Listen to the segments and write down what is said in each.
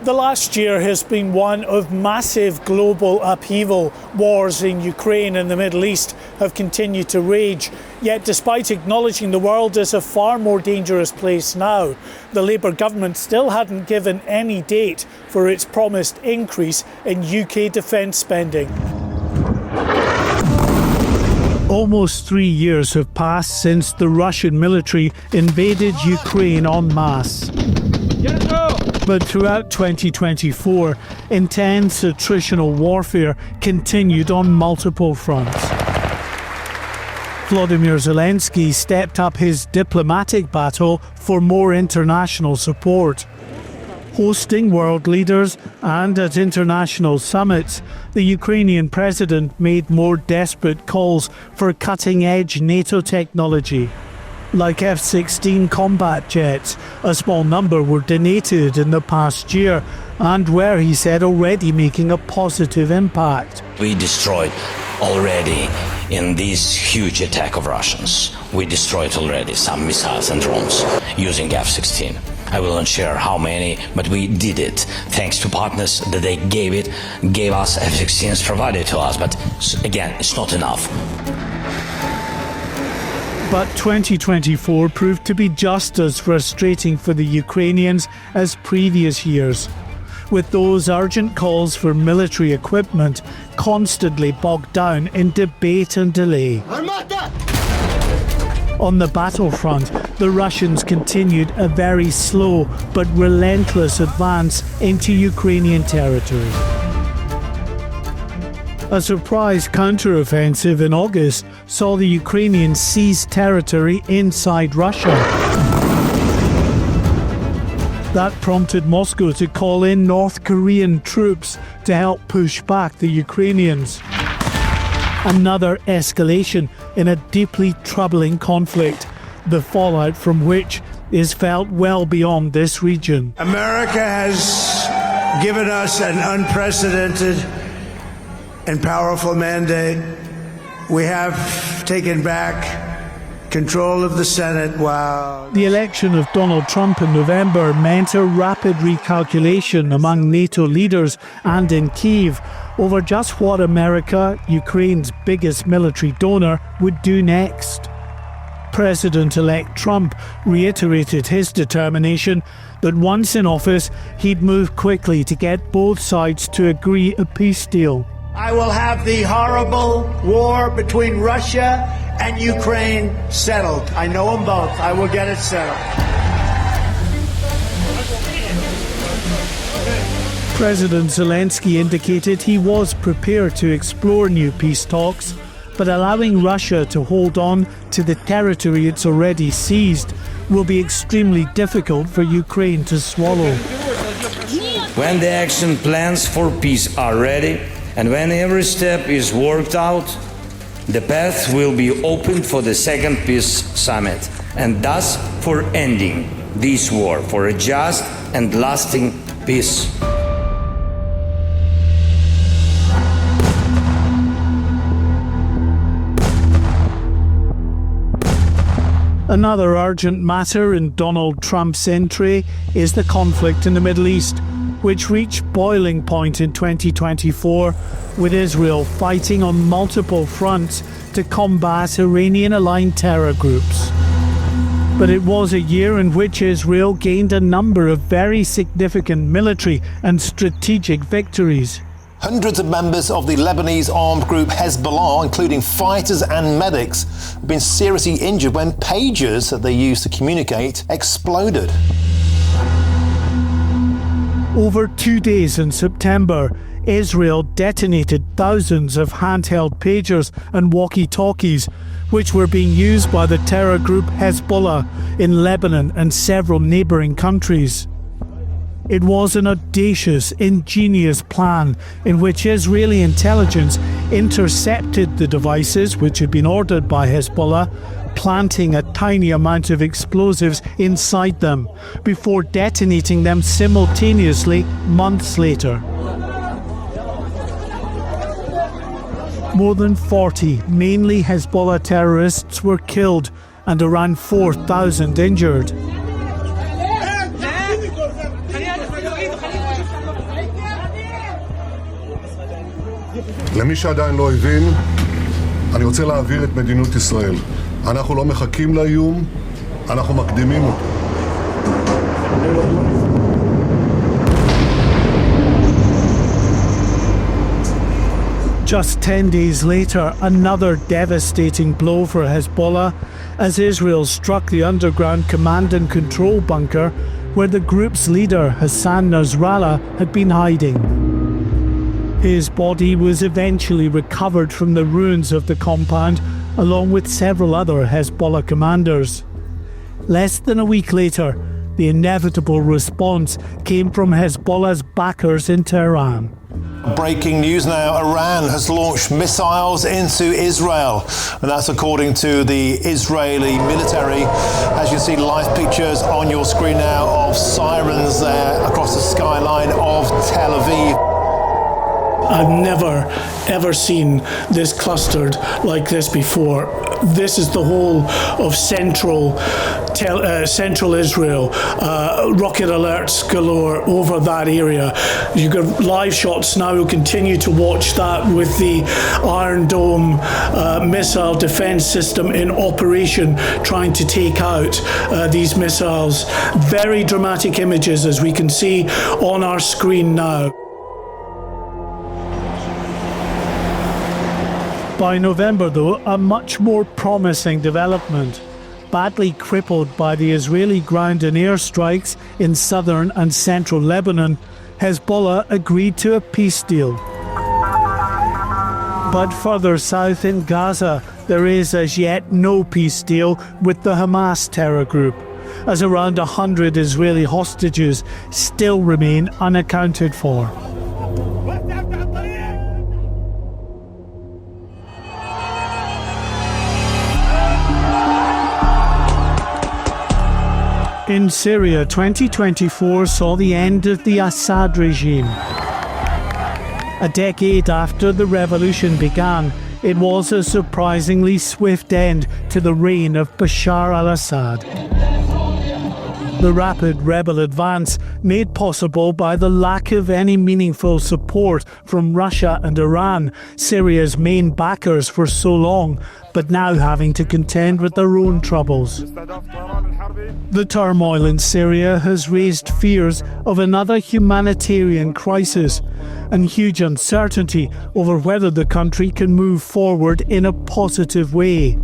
The last year has been one of massive global upheaval. Wars in Ukraine and the Middle East have continued to rage. Yet despite acknowledging the world is a far more dangerous place now, the Labour government still hadn't given any date for its promised increase in UK defence spending. Almost 3 years have passed since the Russian military invaded Ukraine en masse. But throughout 2024, intense attritional warfare continued on multiple fronts. Volodymyr Zelensky stepped up his diplomatic battle for more international support. Hosting world leaders and at international summits, the Ukrainian president made more desperate calls for cutting-edge NATO technology. Like F-16 combat jets, a small number were donated in the past year and were, he said, already making a positive impact. We destroyed already in this huge attack of Russians. We destroyed already some missiles and drones using F-16. I will not share how many, but we did it thanks to partners that they gave us F-16s provided to us. But again, it's not enough. But 2024 proved to be just as frustrating for the Ukrainians as previous years, with those urgent calls for military equipment constantly bogged down in debate and delay. On the battlefront, the Russians continued a very slow but relentless advance into Ukrainian territory. A surprise counter-offensive in August saw the Ukrainians seize territory inside Russia. That prompted Moscow to call in North Korean troops to help push back the Ukrainians. Another escalation in a deeply troubling conflict, the fallout from which is felt well beyond this region. America has given us an unprecedented and powerful mandate. We have taken back control of the Senate while... The election of Donald Trump in November meant a rapid recalculation among NATO leaders and in Kyiv over just what America, Ukraine's biggest military donor, would do next. President-elect Trump reiterated his determination that once in office, he'd move quickly to get both sides to agree a peace deal. I will have the horrible war between Russia and Ukraine settled. I know them both. I will get it settled. President Zelensky indicated he was prepared to explore new peace talks, but allowing Russia to hold on to the territory it's already seized will be extremely difficult for Ukraine to swallow. When the action plans for peace are ready, and when every step is worked out, the path will be opened for the second peace summit, and thus for ending this war, for a just and lasting peace. Another urgent matter in Donald Trump's entry is the conflict in the Middle East, which reached boiling point in 2024, with Israel fighting on multiple fronts to combat Iranian-aligned terror groups. But it was a year in which Israel gained a number of very significant military and strategic victories. Hundreds of members of the Lebanese armed group Hezbollah, including fighters and medics, have been seriously injured when pagers that they used to communicate exploded. Over 2 days in September, Israel detonated thousands of handheld pagers and walkie-talkies, which were being used by the terror group Hezbollah in Lebanon and several neighbouring countries. It was an audacious, ingenious plan in which Israeli intelligence intercepted the devices which had been ordered by Hezbollah, planting a tiny amount of explosives inside them before detonating them simultaneously months later. More than 40, mainly Hezbollah terrorists, were killed and around 4,000 injured. למי שעדיין לא הבין, אני רוצה להעביר את מדיניות ישראל. אנחנו לא מחכים לאיום, אנחנו מקדימים אותו. Just 10 days later, another devastating blow for Hezbollah as Israel struck the underground command and control bunker where the group's leader, Hassan Nasrallah, had been hiding. His body was eventually recovered from the ruins of the compound, along with several other Hezbollah commanders. Less than a week later, the inevitable response came from Hezbollah's backers in Tehran. Breaking news now, Iran has launched missiles into Israel, and that's according to the Israeli military. As you see, live pictures on your screen now of sirens there across the skyline of Tel Aviv. I've never ever seen this clustered like this before. This is the whole of central Israel. Rocket alerts galore over that area. You've got live shots now. We'll continue to watch that with the Iron Dome missile defense system in operation, trying to take out these missiles. Very dramatic images, as we can see on our screen now. By November, though, a much more promising development. Badly crippled by the Israeli ground and air strikes in southern and central Lebanon, Hezbollah agreed to a peace deal. But further south in Gaza, there is as yet no peace deal with the Hamas terror group, as around 100 Israeli hostages still remain unaccounted for. In Syria, 2024 saw the end of the Assad regime. A decade after the revolution began, it was a surprisingly swift end to the reign of Bashar al-Assad. The rapid rebel advance, made possible by the lack of any meaningful support from Russia and Iran, Syria's main backers for so long, but now having to contend with their own troubles. The turmoil in Syria has raised fears of another humanitarian crisis and huge uncertainty over whether the country can move forward in a positive way.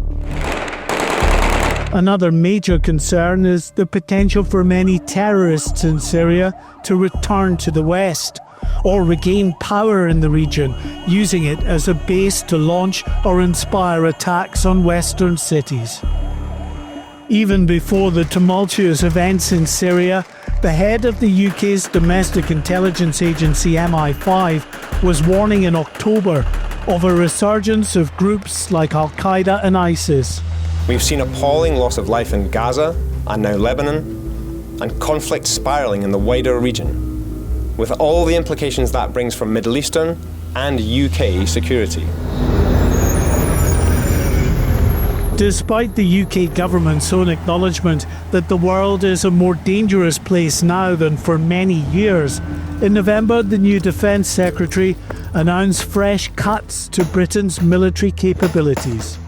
Another major concern is the potential for many terrorists in Syria to return to the West or regain power in the region, using it as a base to launch or inspire attacks on Western cities. Even before the tumultuous events in Syria, the head of the UK's domestic intelligence agency MI5 was warning in October of a resurgence of groups like Al-Qaeda and ISIS. We've seen appalling loss of life in Gaza and now Lebanon, and conflict spiralling in the wider region, with all the implications that brings for Middle Eastern and UK security. Despite the UK government's own acknowledgement that the world is a more dangerous place now than for many years, in November the new Defence Secretary announced fresh cuts to Britain's military capabilities.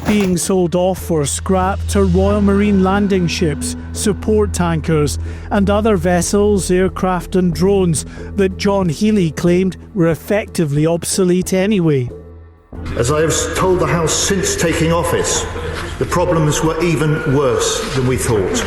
Being sold off for scrap to Royal Marine landing ships, support tankers and other vessels, aircraft and drones that John Healey claimed were effectively obsolete anyway. As I have told the House since taking office, the problems were even worse than we thought.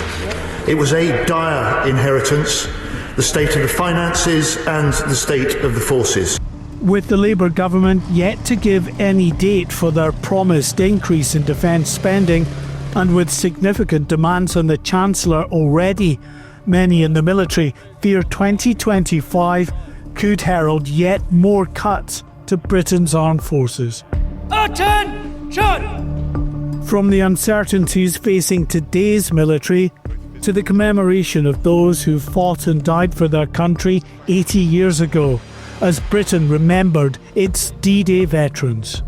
It was a dire inheritance, the state of the finances and the state of the forces. With the Labour government yet to give any date for their promised increase in defence spending, and with significant demands on the Chancellor already, many in the military fear 2025 could herald yet more cuts to Britain's armed forces. Attention! From the uncertainties facing today's military to the commemoration of those who fought and died for their country 80 years ago, as Britain remembered its D-Day veterans.